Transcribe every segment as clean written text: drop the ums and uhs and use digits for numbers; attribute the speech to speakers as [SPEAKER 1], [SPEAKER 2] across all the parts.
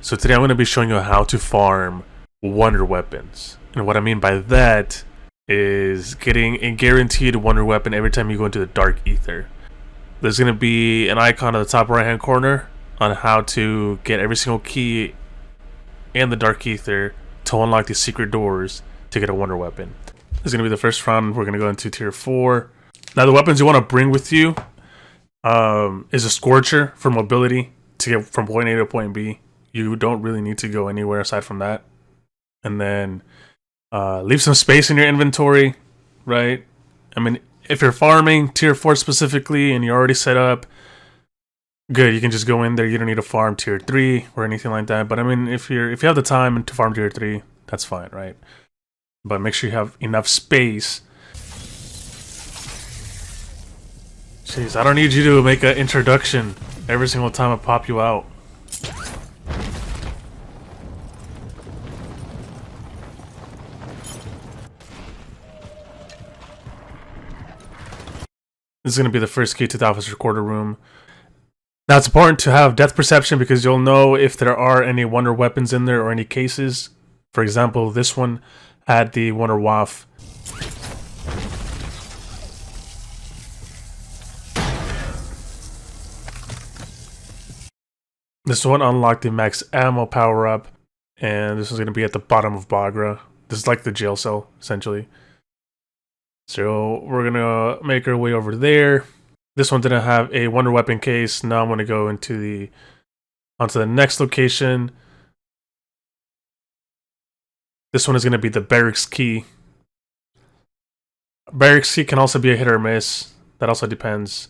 [SPEAKER 1] So today I'm going to be showing you how to farm wonder weapons. And what I mean by that is getting a guaranteed wonder weapon every time you go into the dark ether. There's going to be an icon at the top right hand corner on how to get every single key in the dark ether to unlock these secret doors to get a wonder weapon. This is going to be the first round. We're going to go into tier 4. Now the weapons you want to bring with you is a Scorcher for mobility to get from point A to point B. You don't really need to go anywhere aside from that. And then leave some space in your inventory, right? I mean, if you're farming tier 4 specifically and you're already set up, good, you can just go in there. You don't need to farm tier 3 or anything like that. But I mean, if you have the time to farm tier 3, that's fine, right? But make sure you have enough space. Jeez, I don't need you to make an introduction every single time I pop you out. This is going to be the first key to the office recorder room. Now it's important to have depth perception because you'll know if there are any wonder weapons in there or any cases. For example, this one had the Wonderwaffe. This one unlocked the max ammo power up, and this is going to be at the bottom of Bagra. This is like the jail cell, essentially. So we're going to make our way over there. This one didn't have a wonder weapon case. Now I'm going to go into onto the next location. This one is going to be the barracks key. Barracks key can also be a hit or miss. That also depends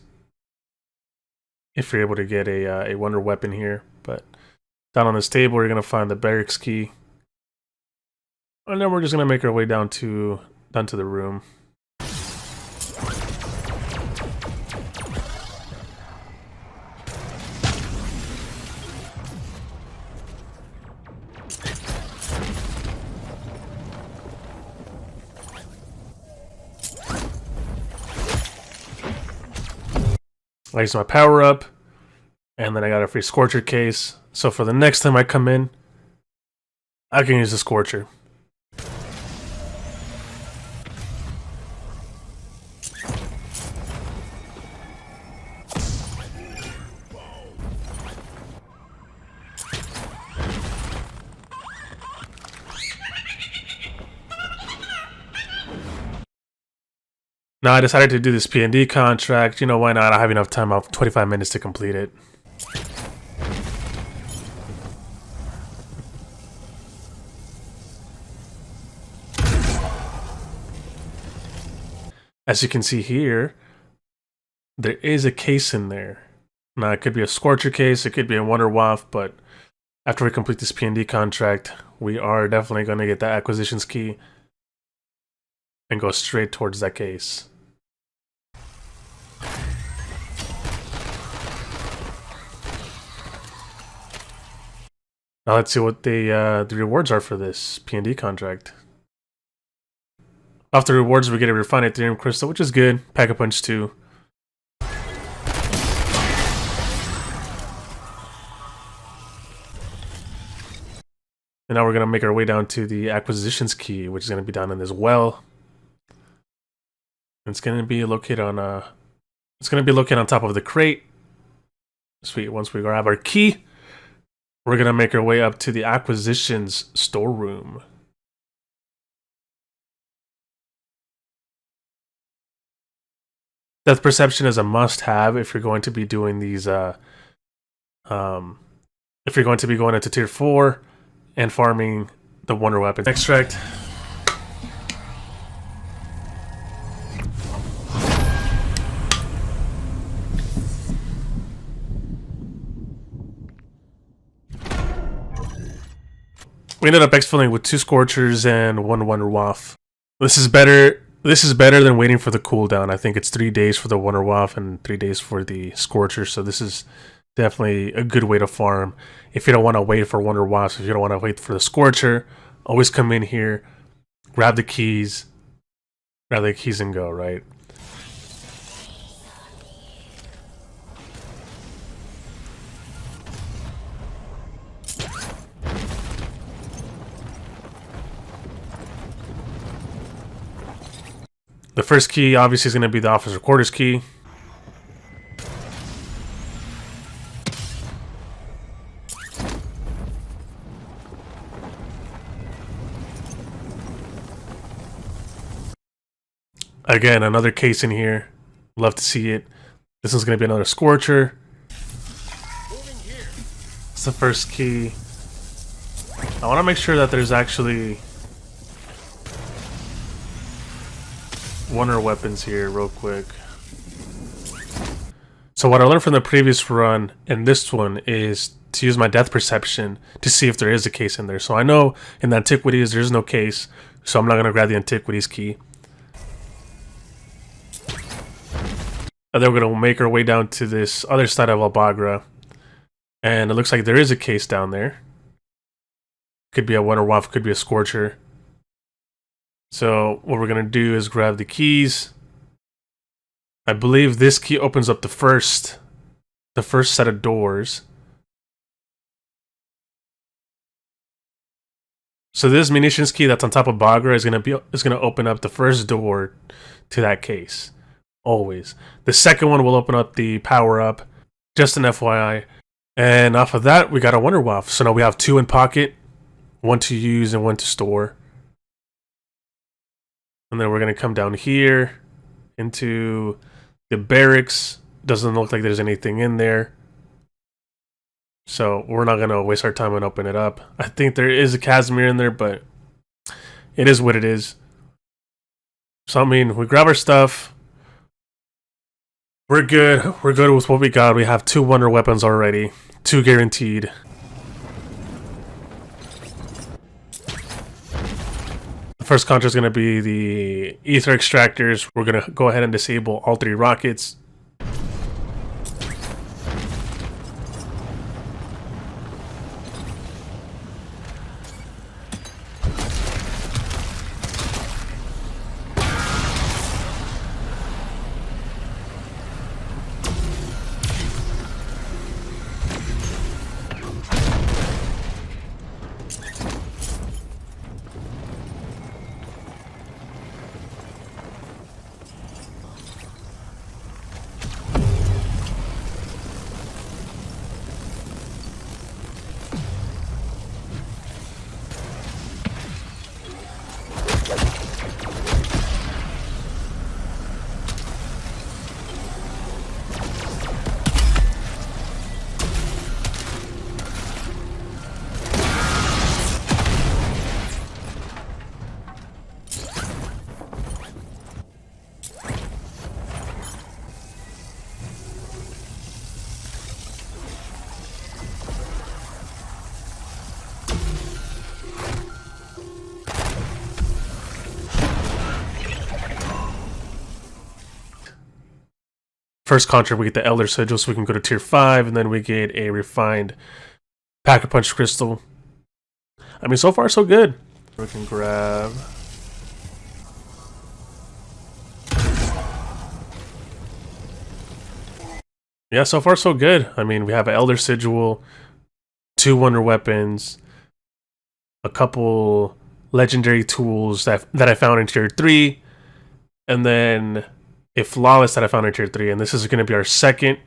[SPEAKER 1] if you're able to get a wonder weapon here. But down on this table, you're going to find the barracks key. And then we're just going to make our way down to the room. I use my power up, and then I got a free Scorcher case. So for the next time I come in, I can use the Scorcher. Now I decided to do this P&D contract. You know, why not? I have enough time. I have 25 minutes to complete it. As you can see here, there is a case in there. Now it could be a Scorcher case, it could be a Wonderwaffe, but after we complete this P&D contract, we are definitely going to get that acquisitions key and go straight towards that case. Now let's see what the rewards are for this P&D contract. Off the rewards, we get a refined Ethereum crystal, which is good. Pack-a-punch 2. And now we're going to make our way down to the acquisitions key, which is going to be down in this well. It's going to be located on top of the crate. Sweet. Once we grab our key, we're going to make our way up to the acquisitions storeroom. Depth perception is a must-have if you're going to be doing these. If you're going to be going into tier 4 and farming the wonder weapon extract. We ended up exfilling with 2 Scorchers and 1 Wonderwaffe. This is better than waiting for the cooldown. I think it's 3 days for the Wonderwaffe and 3 days for the Scorcher. So this is definitely a good way to farm. If you don't want to wait for Wonderwaffes, if you don't want to wait for the Scorcher, always come in here, grab the keys and go, right? The first key obviously is going to be the officer quarters key. Again, another case in here. Love to see it. This one's going to be another Scorcher. It's the first key. I want to make sure that there's actually Wonder weapons here real quick. So what I learned from the previous run and this one is to use my depth perception to see if there is a case in there. So I know in the antiquities there's no case, so I'm not going to grab the antiquities key. And then we're going to make our way down to this other side of Albagra. And it looks like there is a case down there. Could be a Wonderwaffe, could be a Scorcher. So what we're going to do is grab the keys. I believe this key opens up the first set of doors. So this munitions key that's on top of Bagra is going to open up the first door to that case. Always. The second one will open up the power up. Just an FYI. And off of that, we got a Wonderwaffe. So now we have 2 in pocket, 1 to use and 1 to store. And then we're going to come down here into the barracks. Doesn't look like there's anything in there. So we're not going to waste our time and open it up. I think there is a Casimir in there, but it is what it is. So I mean, we grab our stuff. We're good. We're good with what we got. We have 2 wonder weapons already. 2 guaranteed. First contract is going to be the Aether Extractors. We're going to go ahead and disable all 3 rockets. First contract, we get the Elder Sigil, so we can go to tier 5, and then we get a refined Pack-a-Punch Crystal. I mean, so far, so good. We can grab... Yeah, so far, so good. I mean, we have an Elder Sigil, 2 Wonder Weapons, a couple Legendary Tools that I found in tier 3, and then... a Flawless that I found in tier 3, and this is going to be our second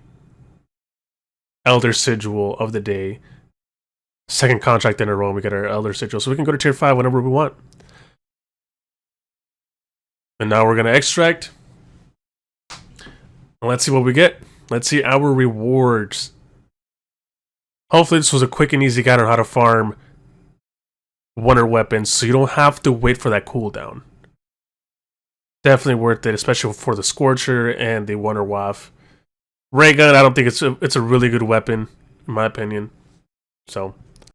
[SPEAKER 1] Elder Sigil of the day. Second contract in a row, and we get our Elder Sigil. So we can go to tier 5 whenever we want. And now we're going to extract. And let's see what we get. Let's see our rewards. Hopefully this was a quick and easy guide on how to farm Wonder Weapons, so you don't have to wait for that cooldown. Definitely worth it, especially for the Scorcher and the Wonderwaffe. Ray gun, I don't think it's a really good weapon, in my opinion. So